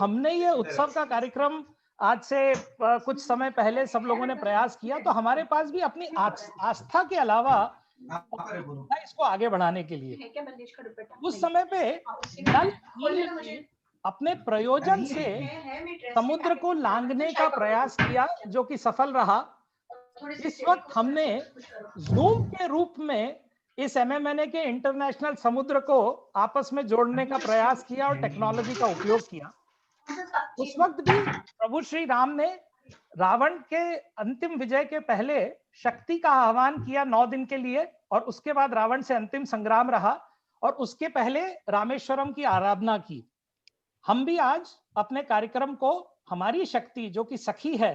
हमने ये उत्सव का कार्यक्रम आज से कुछ समय पहले सब लोगों ने प्रयास किया, तो हमारे पास भी अपनी आस्था के अलावा इसको आगे बढ़ाने के लिए उस समय पे नल नील ने अपने प्रयोजन से समुद्र को लांघने का प्रयास किया, जो कि सफल रहा। इस वक्त हमने जूम के रूप में इस एमएमएनए के इंटरनेशनल समुद्र को आपस में जोड़ने का प्रयास किया और टेक्नोलॉजी का उपयोग किया। उस वक्त भी प्रभु श्री राम ने रावण के अंतिम विजय के पहले शक्ति का आह्वान किया 9 दिन के लिए, और उसके बाद रावण से अंतिम संग्राम रहा, और उसके पहले रामेश्वरम की आराधना की। हम भी आज अपने कार्यक्रम को हमारी शक्ति जो कि सखी है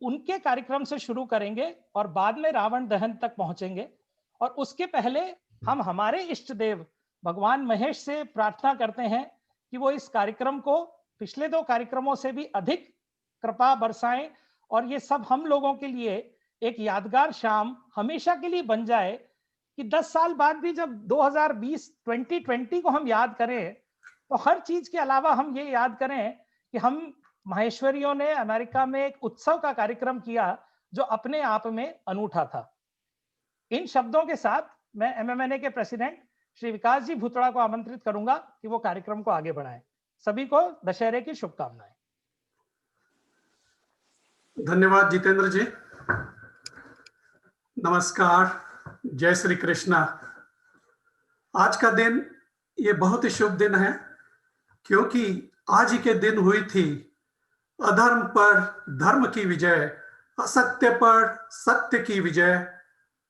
उनके कार्यक्रम से शुरू करेंगे और बाद में रावण दहन तक पहुंचेंगे। और उसके पहले हम हमारे इष्ट देव भगवान महेश से प्रार्थना करते हैं कि वो इस कार्यक्रम को पिछले 2 कार्यक्रमों से भी अधिक कृपा बरसाएं, और ये सब हम लोगों के लिए एक यादगार शाम हमेशा के लिए बन जाए, कि 10 साल बाद भी जब 2020 को हम याद करें, तो हर चीज के अलावा हम ये याद करें कि हम माहेश्वरियों ने अमेरिका में एक उत्सव का कार्यक्रम किया जो अपने आप में अनूठा था। इन शब्दों के साथ मैं एमएमएनए के प्रेसिडेंट श्री विकास जी भूतड़ा को आमंत्रित करूंगा कि वो कार्यक्रम को आगे बढ़ाएं। सभी को दशहरे की शुभकामनाएं। धन्यवाद जितेंद्र जी। नमस्कार, जय श्री कृष्णा। आज का दिन ये बहुत ही शुभ दिन है, क्योंकि आज ही के दिन हुई थी अधर्म पर धर्म की विजय, असत्य पर सत्य की विजय,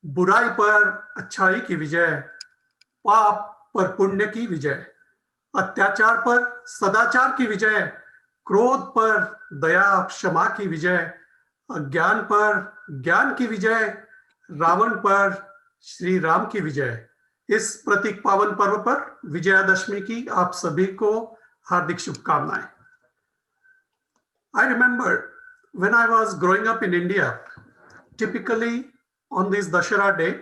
बुराई पर अच्छाई की विजय, पाप पर पुण्य की विजय, अत्याचार पर सदाचार की विजय, क्रोध पर दया क्षमा की विजय, अज्ञान पर ज्ञान की विजय, रावण पर श्री राम की विजय। इस प्रतीक पावन पर्व पर विजयादशमी की आप सभी को हार्दिक शुभकामनाएं। I remember when I was growing up in India, typically on this Dashera day,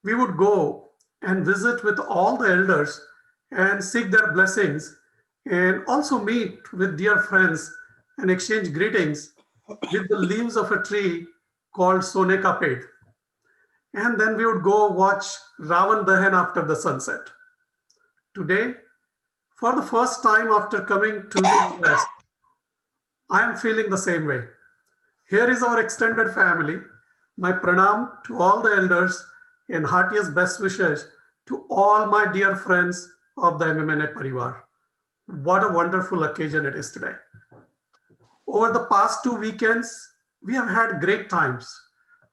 we would go and visit with all the elders and seek their blessings, and also meet with dear friends and exchange greetings with the leaves of a tree called Sone Ka Ped. And then we would go watch Ravan Dahan after the sunset. Today, for the first time after coming to the West, I am feeling the same way. Here is our extended family. My pranam to all the elders and heartiest best wishes to all my dear friends of the MMNA Parivar. What a wonderful occasion it is today. Over the past 2 weekends, we have had great times,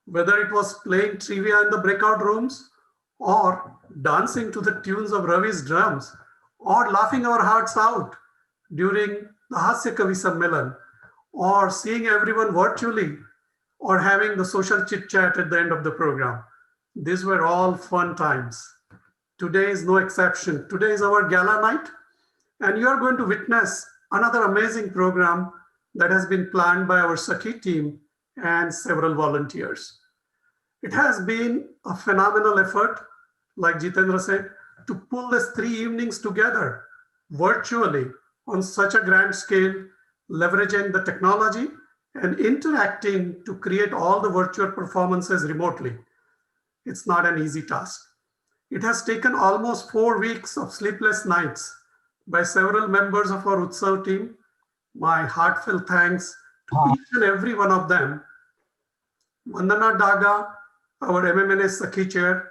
whether it was playing trivia in the breakout rooms, or dancing to the tunes of Ravi's drums, or laughing our hearts out during the Hasya Kavi Sammelan, or seeing everyone virtually, or having the social chit chat at the end of the program. These were all fun times. Today is no exception. Today is our gala night, and you are going to witness another amazing program that has been planned by our Sakhi team and several volunteers. It has been a phenomenal effort, like Jitendra said, to pull these 3 evenings together virtually on such a grand scale, leveraging the technology and interacting to create all the virtual performances remotely. It's not an easy task. It has taken almost 4 weeks of sleepless nights by several members of our Utsav team. My heartfelt thanks to each and every one of them. Vandana Daga, our MMNA Sakhi chair,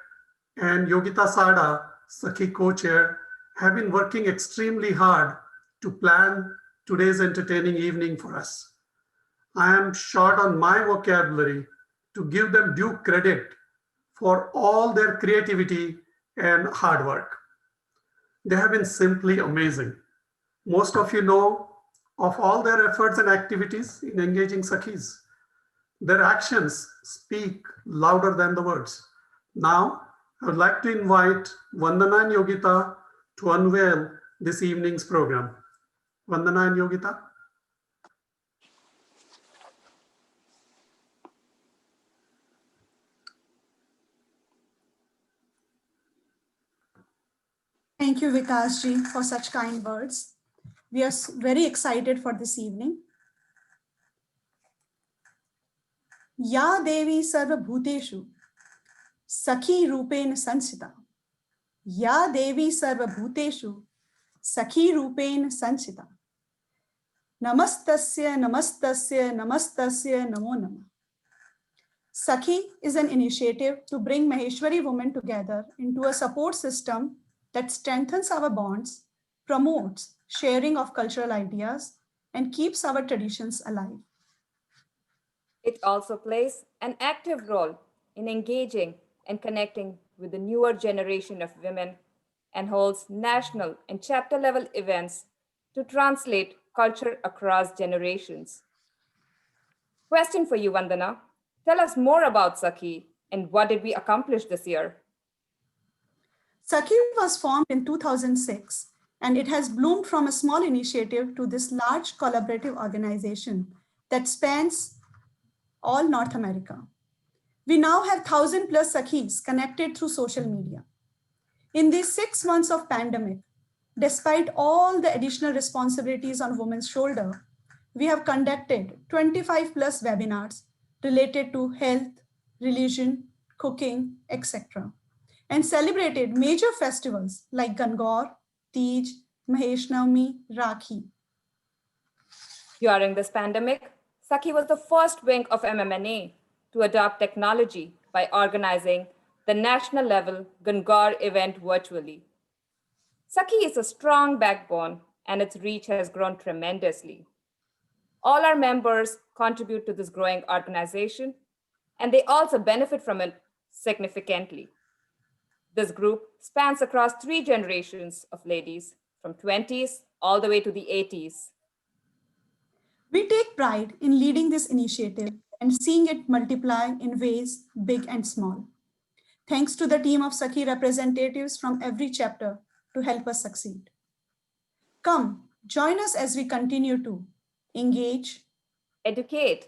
and Yogita Sada, Sakhi co-chair, have been working extremely hard to plan today's entertaining evening for us. I am short on my vocabulary to give them due credit for all their creativity and hard work. They have been simply amazing. Most of you know of all their efforts and activities in engaging Sakhis. Their actions speak louder than the words. Now, I would like to invite Vandana and Yogita to unveil this evening's program. Vandana and Yogita. Thank you, Vikas ji, for such kind words. We are very excited for this evening. Ya Devi Sarva Bhuteshu Sakhi Rupen Sansita. Ya Devi Sarva Bhuteshu Sakhi Rupen Sansita. Namastasya, Namastasya, Namastasya, Namo Namah. Sakhi is an initiative to bring Maheshwari women together into a support system that strengthens our bonds, promotes sharing of cultural ideas, and keeps our traditions alive. It also plays an active role in engaging and connecting with the newer generation of women and holds national and chapter level events to translate culture across generations. Question for you, Vandana. Tell us more about Sakhi and what did we accomplish this year? Sakhi was formed in 2006 and it has bloomed from a small initiative to this large collaborative organization that spans all North America. We now have 1,000 plus Sakhis connected through social media. In these 6 months of pandemic, despite all the additional responsibilities on women's shoulder, we have conducted 25 plus webinars related to health, religion, cooking, etc. and celebrated major festivals like Gangor, Tej, Mahesh Navami, Rakhi. During this pandemic, Sakhi was the first wing of MMNA to adopt technology by organizing the national level Gangor event virtually. Sakhi is a strong backbone and its reach has grown tremendously. All our members contribute to this growing organization and they also benefit from it significantly. This group spans across 3 generations of ladies from 20s all the way to the 80s. We take pride in leading this initiative and seeing it multiply in ways big and small. Thanks to the team of Sakhi representatives from every chapter to help us succeed. Come, join us as we continue to engage, educate,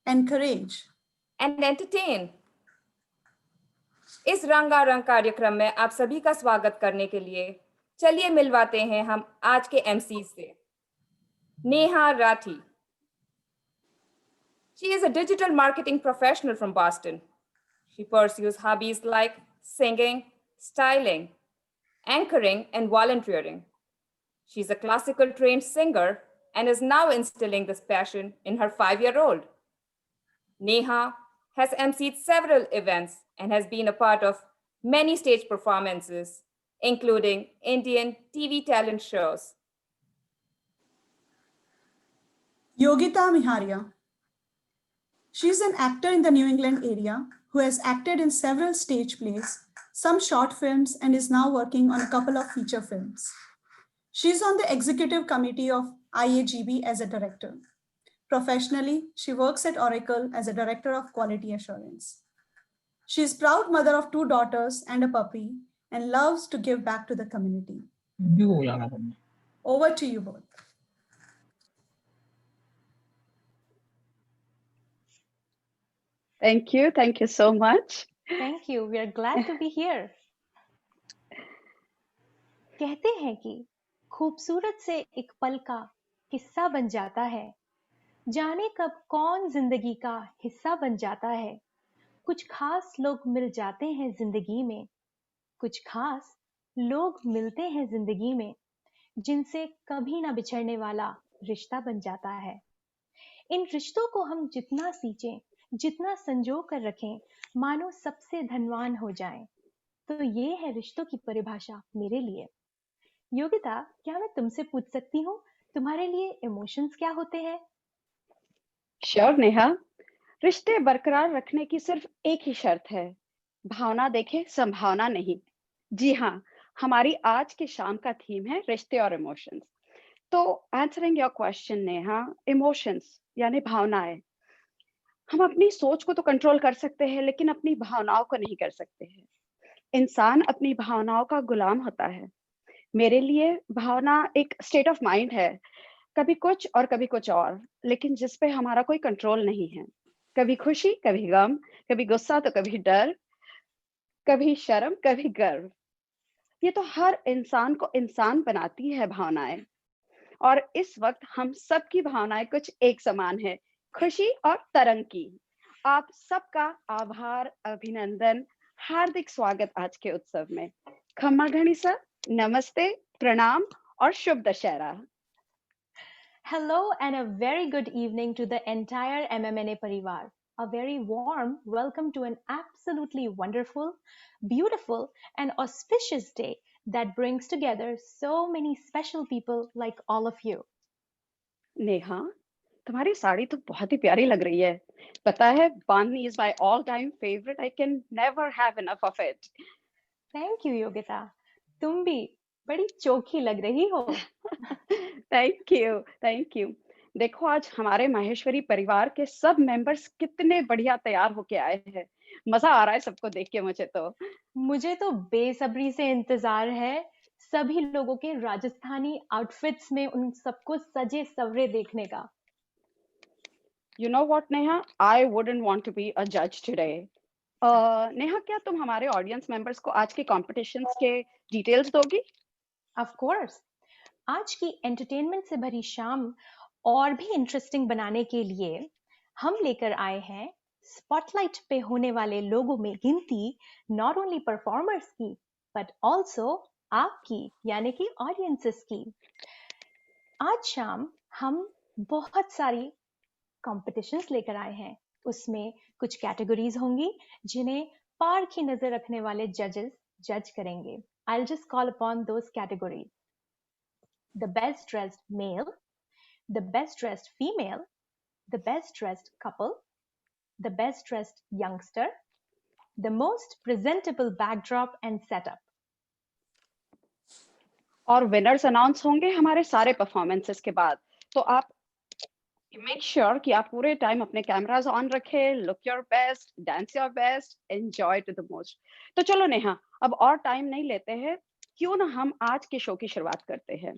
encourage, and entertain. इस रंगारंग कार्यक्रम में आप सभी का स्वागत करने के लिए चलिए मिलवाते हैं हम आज के एमसी से। Neha Rathi. She is a digital marketing professional from Boston. She pursues hobbies like singing, styling, anchoring, and volunteering. She's a classical trained singer and is now instilling this passion in her 5-year-old. Neha has emceed several events and has been a part of many stage performances, including Indian TV talent shows. Yogita Miharia. She's an actor in the New England area who has acted in several stage plays, some short films, and is now working on a couple of feature films. She's on the executive committee of IAGB as a director. Professionally, she works at Oracle as a director of quality assurance. She is proud mother of 2 daughters and a puppy and loves to give back to the community. Over to you both. Thank you so much. Thank you. We are glad to be here. कहते हैं कि खूबसूरत से एक पल का किस्सा बन जाता है, जाने कब कौन जिंदगी का हिस्सा बन जाता है। कुछ खास लोग मिल जाते हैं जिंदगी में, कुछ खास लोग मिलते हैं जिंदगी में, जिनसे कभी ना बिछड़ने वाला रिश्ता बन जाता है। इन रिश्तों को हम जितना सींचें, जितना संजो कर रखें, मानो सबसे धनवान हो जाएं। तो ये है रिश्तों की परिभाषा मेरे लिए। योगिता, क्या मैं तुमसे पूछ सकती हूँ, तुम्हारे लिए इमोशंस क्या होते हैं? श्योर नेहा, रिश्ते बरकरार रखने की सिर्फ एक ही शर्त है, भावना देखे संभावना नहीं। जी हाँ, हमारी आज के शाम का थीम है रिश्ते और इमोशंस। तो answering your question Neha, emotions यानी भावनाएं। हम अपनी सोच को तो कंट्रोल कर सकते हैं, लेकिन अपनी भावनाओं को नहीं कर सकते हैं। इंसान अपनी भावनाओं का गुलाम होता है। मेरे लिए भावना एक स्टेट ऑफ माइंड है, कभी कुछ और कभी कुछ और, लेकिन जिस पे हमारा कोई कंट्रोल नहीं है। कभी खुशी, कभी गम, कभी गुस्सा तो कभी डर, कभी शर्म, कभी गर्व। ये तो हर इंसान को इंसान बनाती है भावनाएं। और इस वक्त हम सबकी भावनाएं कुछ एक समान है, खुशी और तरंग की। आप सबका आभार, अभिनंदन, हार्दिक स्वागत आज के उत्सव में। खम्मा घणीसा, नमस्ते, प्रणाम और शुभ Dussehra. Hello and a very good evening to the entire MMNA Parivar. A very warm welcome to an absolutely wonderful, beautiful and auspicious day that brings together so many special people like all of you. Neha, तुम्हारी साड़ी तो बहुत ही प्यारी लग रही है। पता है, बांधनी is my all time favorite. I can never have enough of it. Thank you, Yogita. तुम भी बड़ी चोखी लग रही हो। Thank you, thank you. देखो, आज हमारे माहेश्वरी परिवार के सब मेंबर्स कितने बढ़िया तैयार होके आए हैं। मजा आ रहा है सबको देख के मुझे तो। मुझे तो बेसब्री से इंतजार है सभी लोगों के राजस्थानी आउटफिट्स में उन सबको सजे सवरे देखने का। You know what, Neha? I wouldn't want to be a judge today. Neha, क्या तुम हमारे ऑडियंस मेंबर्स को आज के कॉम्पिटिशन्स के डिटेल्स दोगी? ऑफ कोर्स, आज की एंटरटेनमेंट से भरी शाम और भी इंटरेस्टिंग बनाने के लिए हम लेकर आए हैं स्पॉटलाइट पे होने वाले लोगों में गिनती नॉट ओनली परफॉर्मर्स की बट ऑल्सो आपकी यानी कि ऑडियंसेस की। आज शाम हम बहुत सारी कॉम्पिटिशन्स लेकर आए हैं। उसमें कुछ कैटेगरीज होंगी जिन्हें पार की नजर रखने वाले जजेस जज करेंगे। I'll just call upon those categories: the best dressed male, the best dressed female, the best dressed couple, the best dressed youngster, the most presentable backdrop and setup. और विनर्स अनाउंस होंगे हमारे सारे परफॉर्मेंसेस के बाद। तो आप make sure कि आप पूरे टाइम अपने कैमरास ऑन रखें, look your best, dance your best, enjoy to the most. तो चलो नेहा, अब और टाइम नहीं लेते हैं, क्यों ना हम आज के शो की शुरुआत करते हैं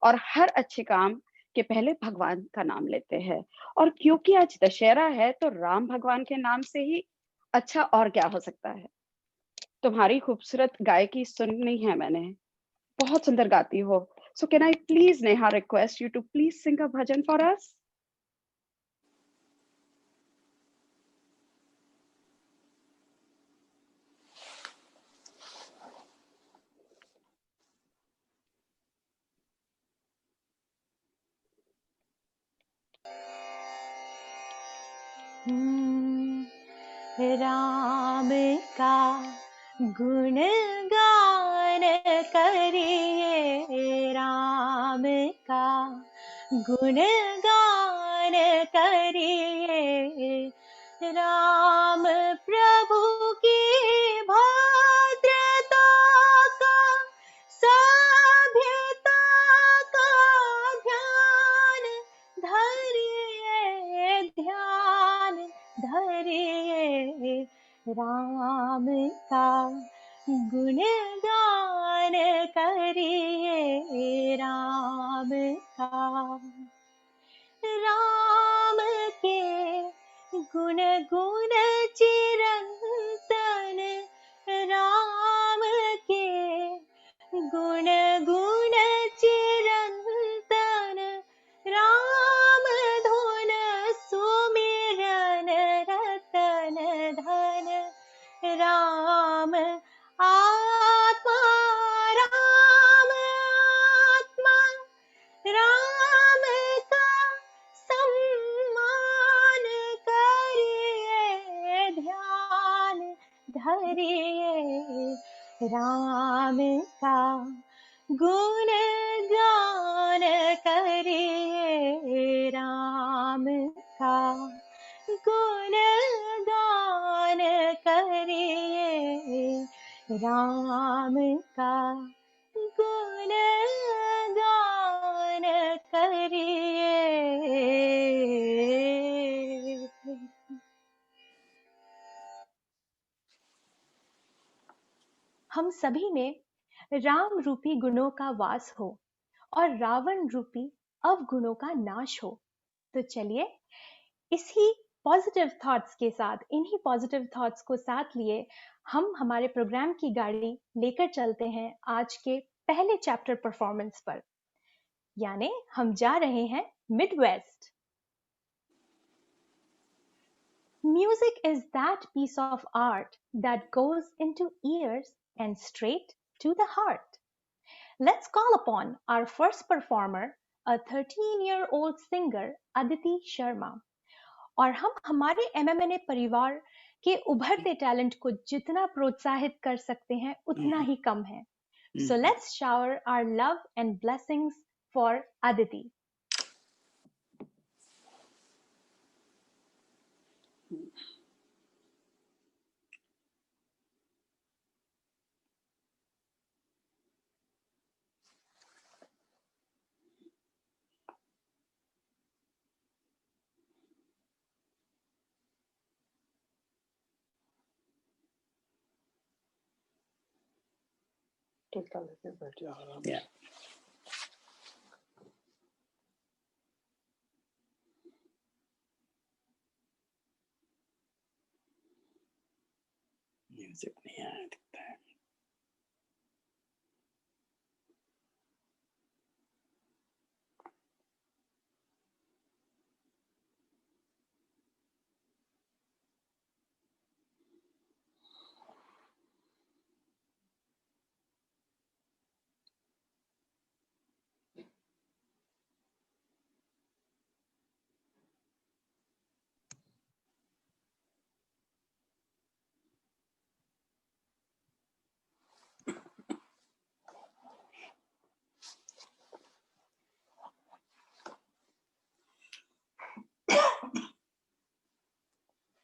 और हर अच्छे काम के पहले भगवान का नाम लेते हैं। और क्योंकि आज दशहरा है तो राम भगवान के नाम से ही अच्छा और क्या हो सकता है। तुम्हारी खूबसूरत गायकी सुननी है मैंने, बहुत सुंदर गाती हो। So can I please Neha request you to please sing a bhajan for us? Ram का गुणगान करिए, राम का गुणगान करिए, राम प्रभु की भद्रता का, सभ्यता का ध्यान धरिए, ध्यान धरिए, राम का गुणगान करिए, राम का। राम के गुण गुण चिरंतन, राम के गुण गुण चिरंतन, राम धुन सुमिरन रतन धन, राम आत्मा, राम आत्मा, राम का सम्मान करिए, ध्यान धरिए, राम का गुणगान करिए, राम का गुणगान करिए, राम का गुणगान करिए। हम सभी में राम रूपी गुणों का वास हो और रावण रूपी अवगुणों का नाश हो। तो चलिए इसी पॉजिटिव थॉट्स के साथ, इन्हीं पॉजिटिव थॉट्स को साथ लिए हम हमारे प्रोग्राम की गाड़ी लेकर चलते हैं आज के पहले चैप्टर परफॉर्मेंस पर। यानी हम जा रहे हैं Midwest. Music is that piece of art that goes into ears and straight to the heart. Let's call upon our first performer, a 13-year-old singer, Aditi Sharma. और हम हमारे MMNA परिवार के उभरते टैलेंट को जितना प्रोत्साहित कर सकते हैं उतना ही कम है। So let's shower our love and blessings for Aditi. Yeah. Music नहीं आया दिखता है।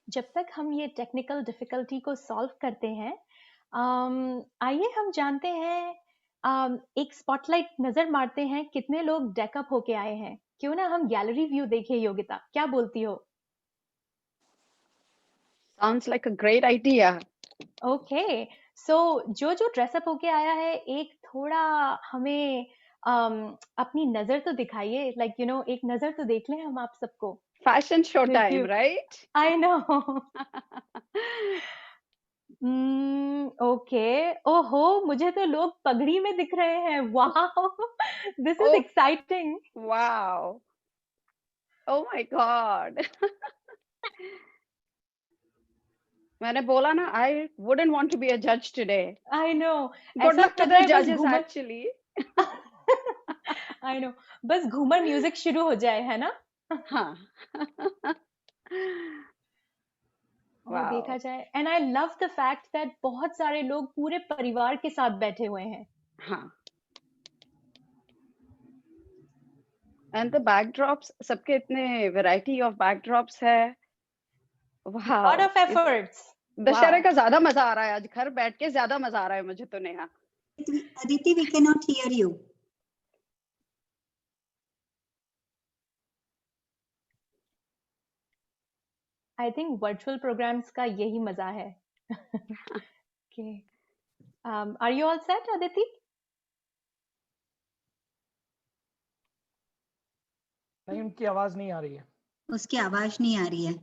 जब तक हम ये टेक्निकल डिफिकल्टी को सॉल्व करते हैं, आइए हम जानते हैं, एक स्पॉटलाइट नजर मारते हैं कितने लोग डेकअप होके आए हैं। क्यों ना हम गैलरी व्यू देखें, योगिता, क्या बोलती हो? Sounds like a great idea. Okay, so जो जो ड्रेसअप होके आया है, एक थोड़ा हमें अपनी नजर तो दिखाइए, लाइक यू नो, एक नजर तो देख लें हम आप सबको। Fashion show With time, you. right? I know. Okay, ओहो, मुझे तो लोग पगड़ी में दिख रहे हैं। Wow, this is Oh. Exciting. Wow. Oh my God. मैंने बोला ना, I wouldn't want to be a judge today. I know, Good luck to the judges actually. I know, बस घूमर म्यूजिक शुरू हो जाए, है ना? हाँ. वो देखा जाए, and I love the fact that बहुत सारे लोग पूरे परिवार के साथ बैठे हुए हैं। हाँ. And the backdrops, सबके इतने variety of backdrops है। Wow. Lot of efforts. दशहरे का ज्यादा मजा आ रहा है, आज घर बैठ के ज्यादा मजा आ रहा है मुझे तो। Neha, Aditi, we cannot hear you. I think virtual programs का यही मजा है। Okay. Are you all set, Aditi? नहीं, उनकी आवाज नहीं आ रही है। उसकी आवाज नहीं आ रही है।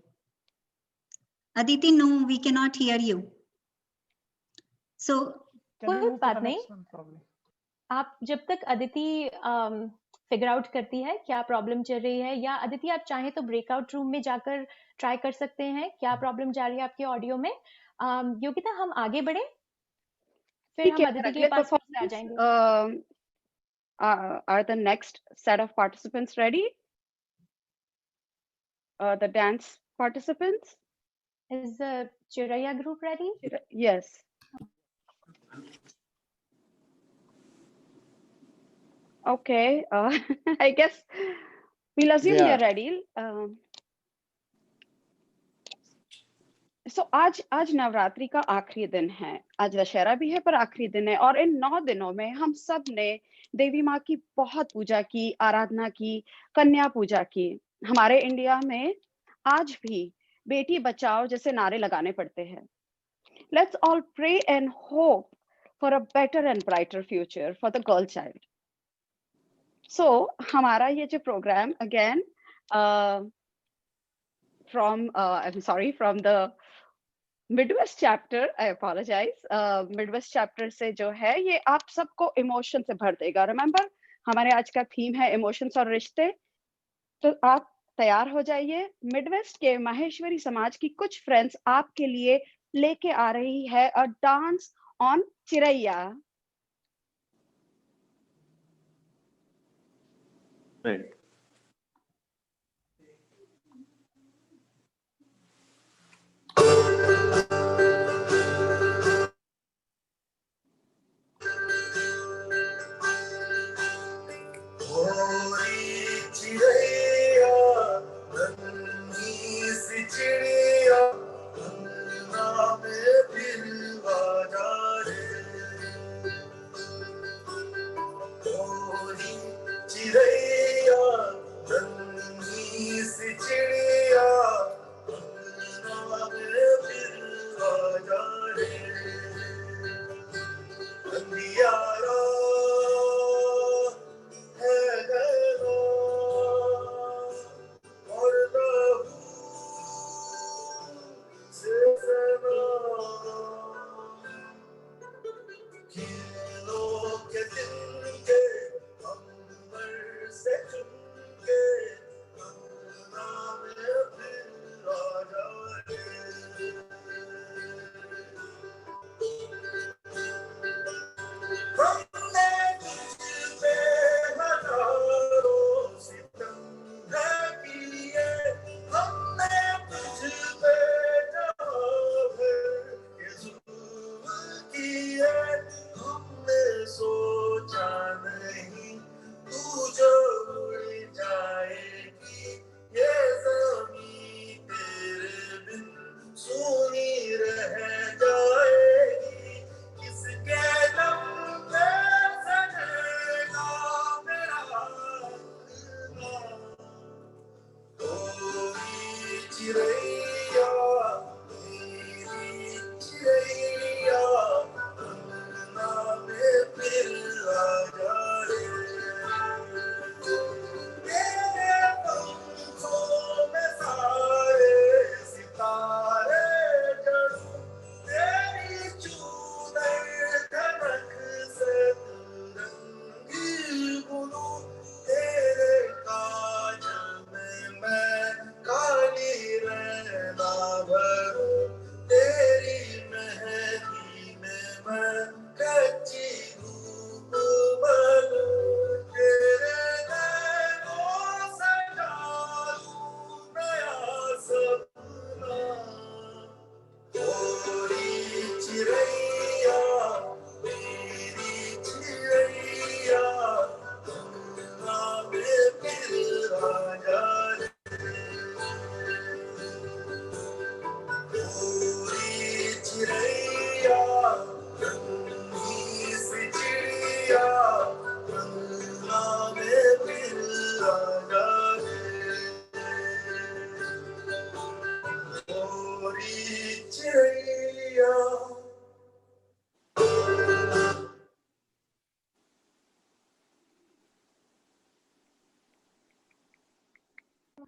Aditi, no, we cannot hear you. So, कोई बात नहीं, आप जब तक अदिति फिगर आउट करती है क्या प्रॉब्लम चल रही है, या अदिति आप चाहें तो ब्रेकआउट रूम में जाकर ट्राई कर सकते हैं क्या प्रॉब्लम जा रही है आपके ऑडियो में। योगिता, हम आगे बढ़े, फिर हम अदिति के पास आ जाएंगे। Are the next set of participants ready? The dance participants? Is the Chiraiya group ready? Yes. Okay, I guess we'll assume they're ready. So आज नवरात्रि का आखिरी दिन है, आज दशहरा भी है पर आखिरी दिन है, और इन 9 दिनों में हम सब ने देवी माँ की बहुत पूजा की, आराधना की, कन्या पूजा की। हमारे इंडिया में आज भी बेटी बचाओ जैसे नारे लगाने पड़ते हैं। Let's all pray and hope for a better and brighter future for the girl child. So हमारा ये जो programme again from the Midwest chapter, I apologize, Midwest chapter से जो है ये आप सबको इमोशन से भर देगा। Remember, हमारे आज का थीम है इमोशंस और रिश्ते। तो आप तैयार हो जाइए। मिडवेस्ट के माहेश्वरी समाज की कुछ फ्रेंड्स आपके लिए लेके आ रही है अ डांस ऑन चिरैया। Right.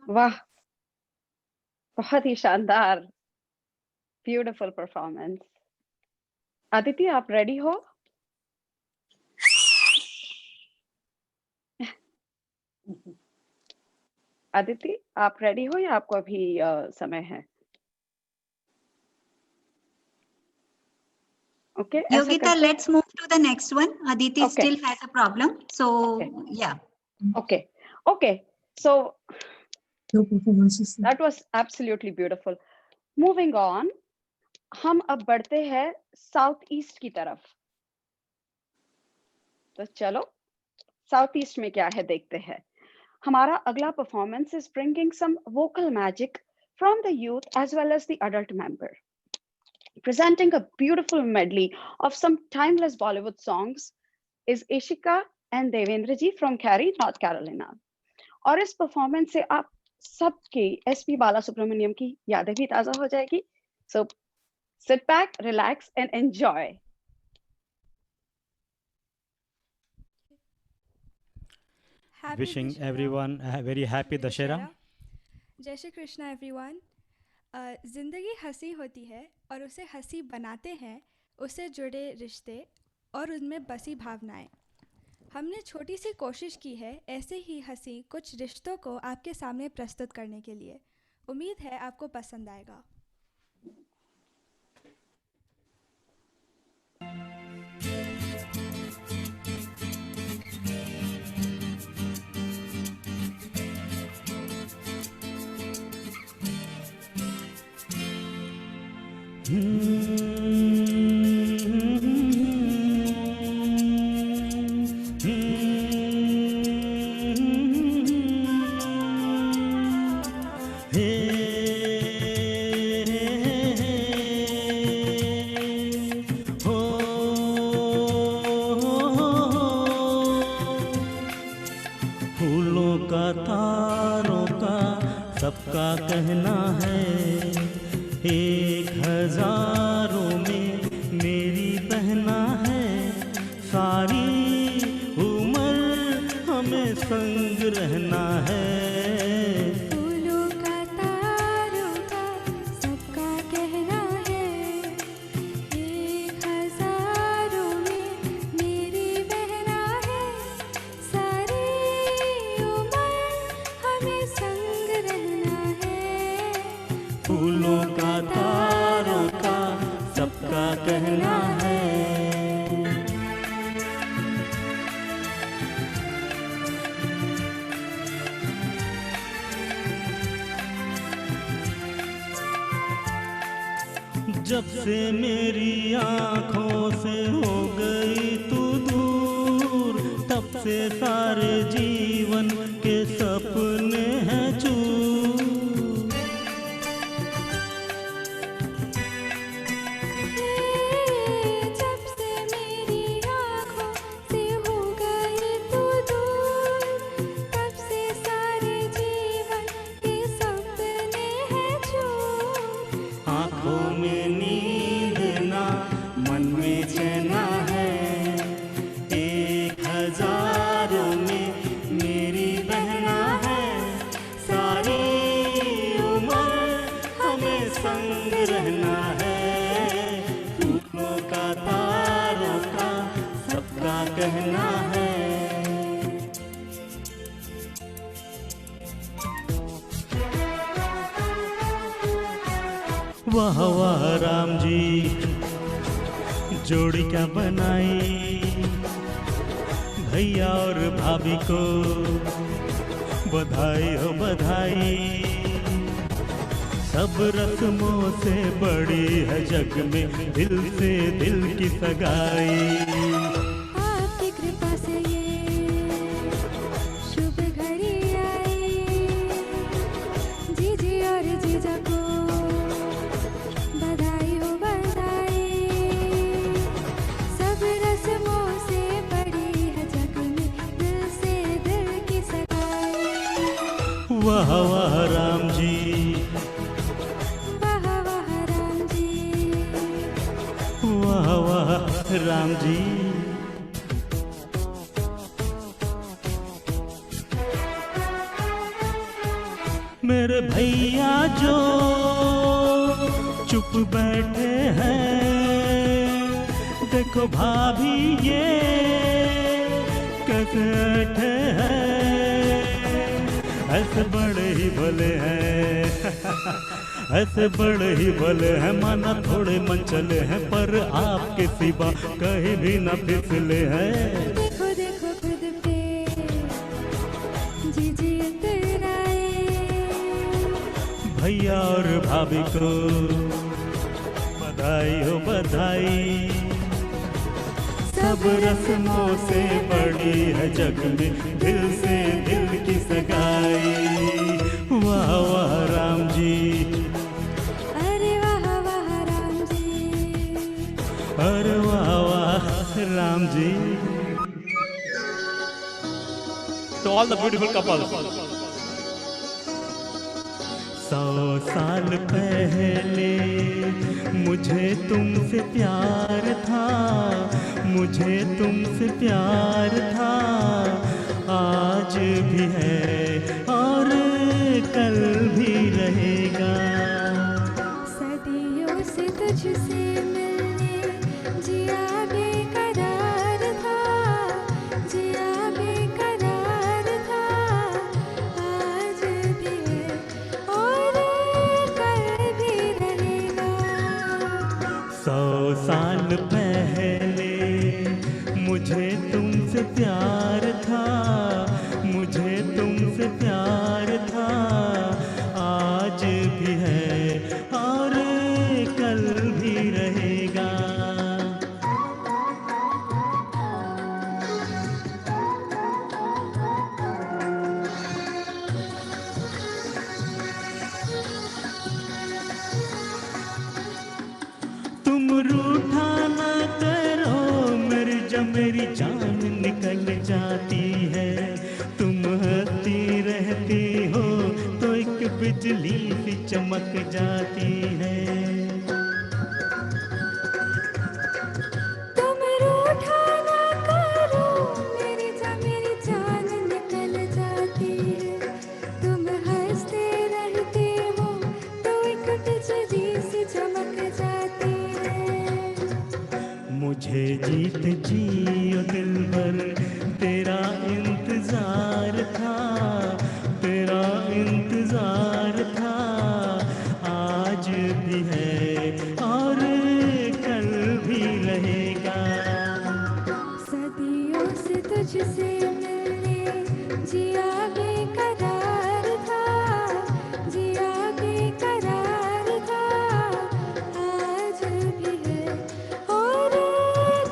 वाह, बहुत ही शानदार, ब्यूटीफुल परफॉर्मेंस। अदिति, आप रेडी हो? अदिति, आप रेडी हो या आपको अभी समय है? Okay. Yogita, let's move to the next one. Aditi Okay. still has a problem. So, Okay. yeah. Okay. Okay. So that was absolutely beautiful. Moving on, हम अब बढ़ते हैं साउथ ईस्ट की तरफ। तो चलो साउथ ईस्ट में क्या है देखते हैं। हमारा अगला performance is bringing some vocal magic from the youth as well as the adult member. Presenting a beautiful medley of some timeless Bollywood songs is Ishika and Devendra ji from Cary, North Carolina. और इस performance से आप सबकी SP Balasubrahmanyam की यादें भी ताजा हो जाएगी। So sit back, relax and enjoy. Wishing everyone a very happy Dashera. जय श्री कृष्णा एवरीवन। ज़िंदगी हंसी होती है और उसे हंसी बनाते हैं उससे जुड़े रिश्ते और उनमें बसी भावनाएं। हमने छोटी सी कोशिश की है ऐसे ही हंसी कुछ रिश्तों को आपके सामने प्रस्तुत करने के लिए। उम्मीद है आपको पसंद आएगा। फूलों का तारों का सबका कहना है, 1000 में मेरी बहना है, सारी उम्र हमें संग रहना है। फूलों का तारों का सबका कहना है, 1000 में मेरी बहना है, सारी उम्र हमें संग रहना है। फूलों का तारों का सबका कहना है। जब से मेरी आँखों से हो गई तू दूर, तब से सारे जीवन के सपने हैं चूर। जब से मेरी आँखों से हो गई तू दूर, तब से सारे जीवन के सपने हैं चूर। आँखों में नींद ना, मन में चैना है, 1000 में मेरी बहना है, सारी उम्र हमें संग रहना है। फूलों का तारों का सबका कहना है। वाह वाह राम जी, जोड़ी क्या बनाई, भैया और भाभी को बधाई हो बधाई। सब रस्मों से बड़ी है जग में दिल से दिल की सगाई। आपकी कृपा से ये शुभ घड़ी आई, जीजी और जीजा को बधाई हो बधाई। सब रस्मों से बड़ी है जग में दिल से दिल की सगाई। वाह वाह राम जी, वाह वाह राम जी, वाह वाह राम जी। मेरे भैया जो चुप बैठे हैं, देखो भाभी ये कैसे बैठे हैं, ऐसे बड़े ही भले हैं ऐसे बड़े ही भले हैं, माना थोड़े मन चले हैं, पर आपके सिवा कहीं भी न फिसले हैं। देखो देखो खुद पे जीजी उतर आए, भैया और भाभी को बधाई हो बधाई। सब रस्मों से बड़ी है जग में दिल से दिल की सगाई। वाह वाह राम जी, अरे वाह वाह राम जी, अरे वाह वाह Ram ji. To all the beautiful couples. 100 साल पहले मुझे तुमसे प्यार था, मुझे तुमसे प्यार था, आज भी है और कल भी रहेगा। सदियों से तुझसे मिलने जिया बेकरार था, जिया तुम रूठा ना करो मेरी जान निकल जाती है। तुम हंसती रहती हो तो एक बिजली सी चमक जाती है। तुम रूठा ना करो मेरी जान निकल जाती है। तुम हंसते रहते हो तो एक बिजली सी चमक जाती है। मुझे जीत जियो दिल भर तेरा इंतजार था, तेरा इंतजार था। आज भी है और कल भी रहेगा। सदियों से तुझसे मिलने जिया बेकरार था, जिया बेकरार था। आज भी है और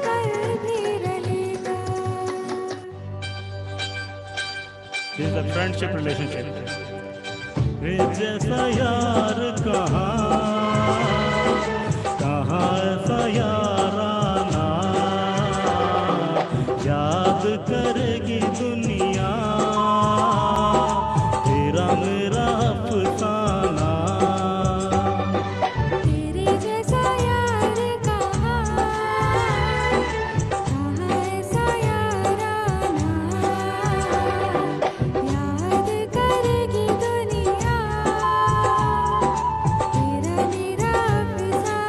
कल भी रहेगा। This is a friendship relationship. रे जैसा यार कहाँ ऐसा यार आना, याद करेगी दुनिया तेरा मेरा अफसाना। तेरे जैसा यार कहाँ ऐसा यार आना, याद करेगी दुनिया तेरा मेरा अफसाना।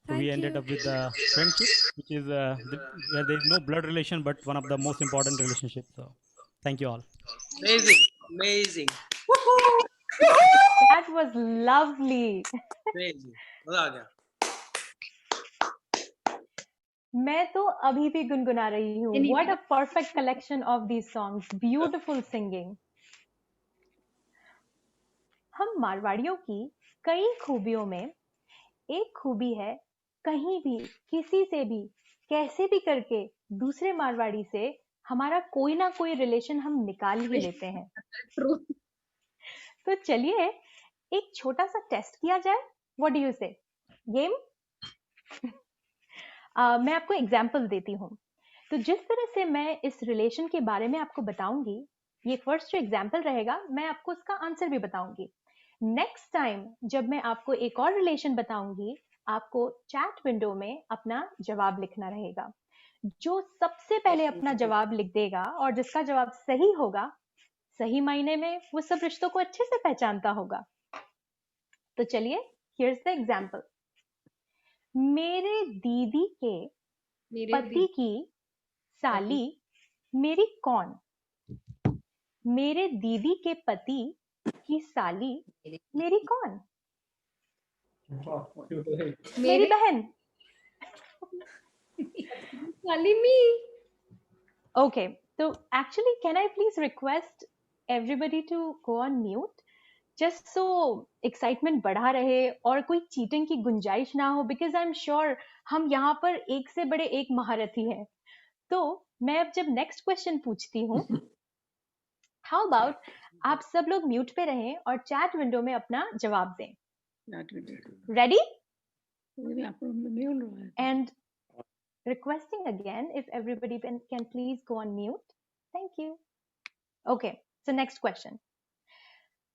So we ended up with the friendship, which is where there is no blood relation, but one of the most important relationships. So thank you all. Amazing, amazing, That was lovely. amazing. मजा आ गया। मैं तो अभी भी गुनगुना रही हूँ। What a perfect collection of these songs. Beautiful singing. हम मारवाड़ियों की कई खूबियों में एक खूबी है, कहीं भी किसी से भी कैसे भी करके दूसरे मारवाड़ी से हमारा कोई ना कोई रिलेशन हम निकाल ही लेते हैं। तो चलिए एक छोटा सा टेस्ट किया जाए। व्हाट डू यू से? गेम? मैं आपको एग्जाम्पल देती हूँ। तो जिस तरह से मैं इस रिलेशन के बारे में आपको बताऊंगी, ये फर्स्ट जो एग्जाम्पल रहेगा, मैं आपको उसका आंसर भी बताऊंगी। नेक्स्ट टाइम जब मैं आपको एक और रिलेशन बताऊंगी, आपको चैट विंडो में अपना जवाब लिखना रहेगा। जो सबसे पहले अपना जवाब लिख देगा और जिसका जवाब सही होगा, सही मायने में वो सब रिश्तों को अच्छे से पहचानता होगा। तो चलिए, हियर्स द एग्जाम्पल। मेरे दीदी के पति की साली मेरी कौन? मेरे दीदी के पति की साली मेरी कौन? मेरी बहन। साली मी। ओके, तो actually can I please request everybody to go on mute, just so excitement बढ़ा रहे और कोई चीटिंग की गुंजाइश ना हो, बिकॉज आई एम श्योर हम यहाँ पर एक से बड़े एक महारथी हैं। तो मैं अब जब नेक्स्ट क्वेश्चन पूछती हूँ, हाउ अबाउट आप सब लोग म्यूट पे रहें और चैट विंडो में अपना जवाब दें। Ready? And requesting again if everybody can please go on mute. Thank you. Okay, so next question.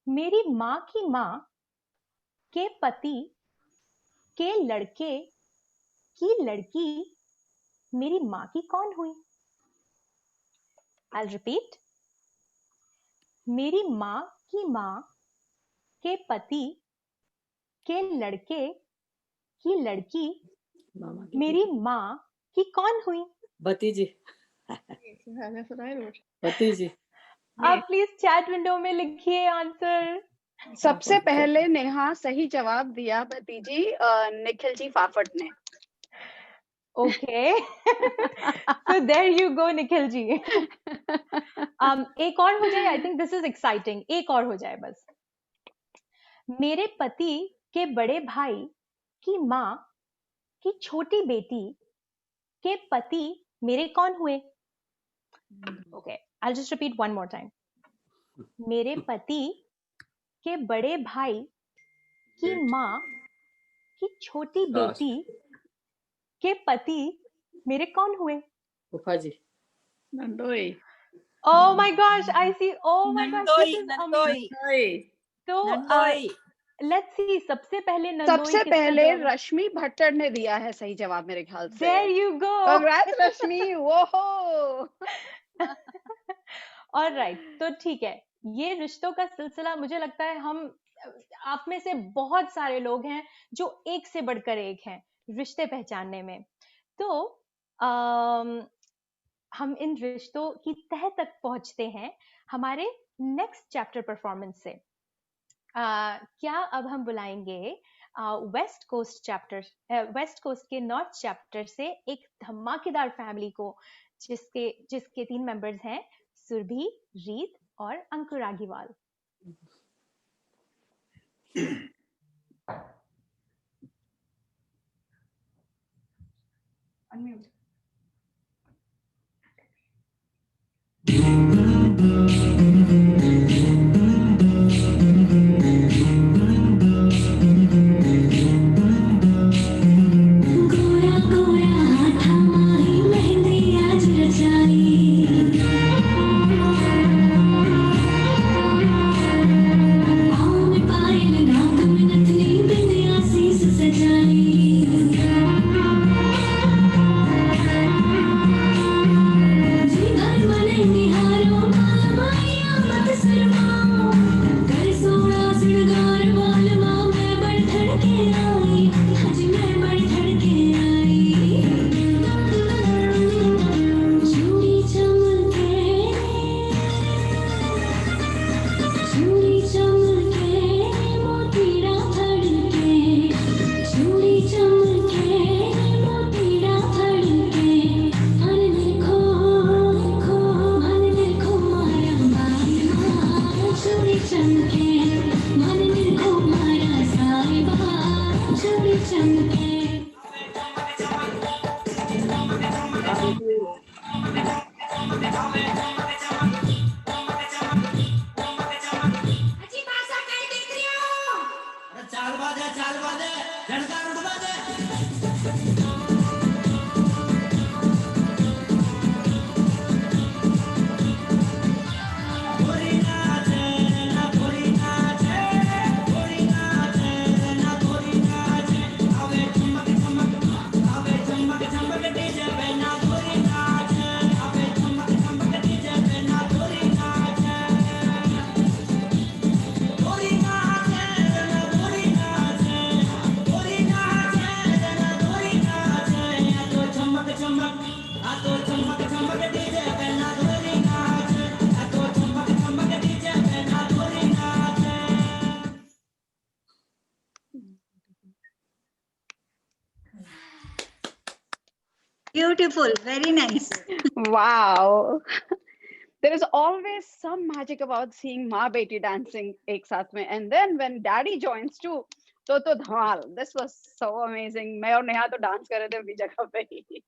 मेरी माँ की माँ के पति के लड़के की लड़की मेरी माँ की कौन हुई? I'll repeat. मेरी माँ की माँ के पति के लड़के की लड़की मेरी माँ की कौन हुई? भतीजी। भतीजी। आप प्लीज चैट विंडो में लिखिए आंसर। सबसे पहले नेहा सही जवाब दिया भतीजी निखिल जी फाफट ने। Okay, so there you go Nikhil ji. एक और हो जाए, I think this is exciting. एक और हो जाए बस। मेरे पति के बड़े भाई की माँ की छोटी बेटी के पति मेरे कौन हुए? Okay, I'll just repeat one more time. मेरे पति के बड़े भाई की माँ की छोटी बेटी के पति मेरे कौन हुए? फूफा जी। नंदोई। Oh my gosh, I see. Oh my gosh, this is amazing. तो let's see. सबसे पहले नंदोई सबसे पहले रश्मि भट्टर ने दिया है सही जवाब मेरे ख्याल से। There you go. Congrats रश्मि, वो। All right, तो ठीक है, ये रिश्तों का सिलसिला मुझे लगता है हम आप में से बहुत सारे लोग हैं जो एक से बढ़कर एक हैं रिश्ते पहचानने में। तो हम इन रिश्तों की तह तक पहुंचते हैं हमारे नेक्स्ट चैप्टर परफॉर्मेंस से। क्या अब हम बुलाएंगे वेस्ट कोस्ट के नॉर्थ चैप्टर से एक धमाकेदार फैमिली को जिसके 3 मेंबर्स हैं सुरभि, रीत और अंकुर आगीवाल। Unmute. Beautiful, very nice. Wow. There is always some magic about seeing माँ बेटी dancing एक साथ में, and then when daddy joins too, तो धमाल. This was so amazing. मैं और नेहा तो डांस कर रहे थे अपनी जगह पे ही.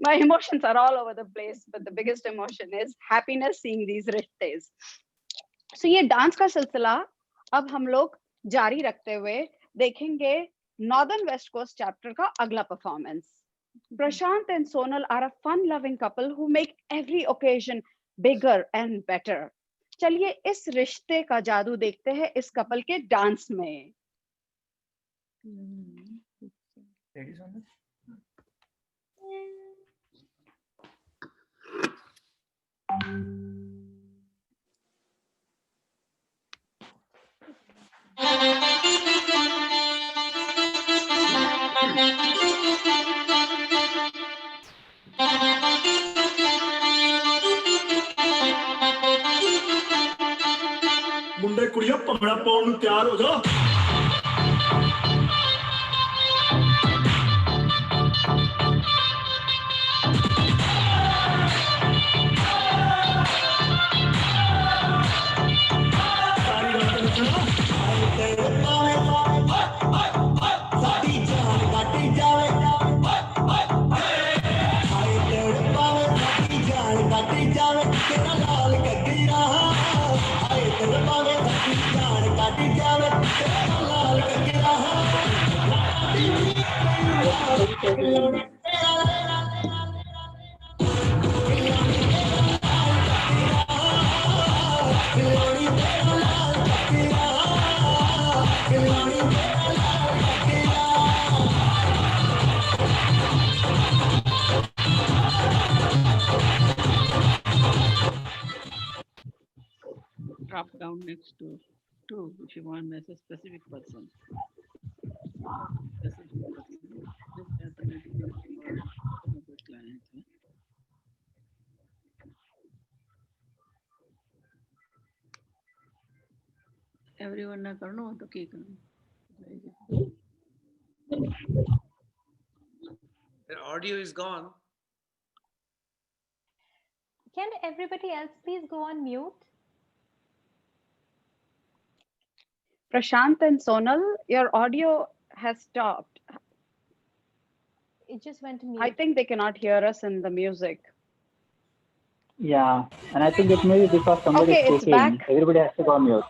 My emotions are all over the place, but the biggest emotion is happiness seeing these rishtes. So ये डांस का सिलसिला अब हम लोग जारी रखते हुए देखेंगे नॉर्दर्न वेस्ट कोस्ट चैप्टर का अगला performance. Prashant and Sonal are a fun-loving couple who make every occasion bigger and better. चलिए इस रिश्ते का जादू देखते हैं इस कपल के डांस में। मुंडे कुड़ियों भंगड़ा पाउण नूं तैयार हो जाओ। Drop down next to two if you want as a specific person. Specific person. Just automatically for the client. Everyone ना करना हो तो क्या करना? Their audio is gone. Can everybody else please go on mute? Prashant and Sonal, your audio has stopped. It just went to mute. I think they cannot hear us in the music. Yeah, and I think it may be because somebody Okay, is it's speaking. back. Everybody has to go on mute.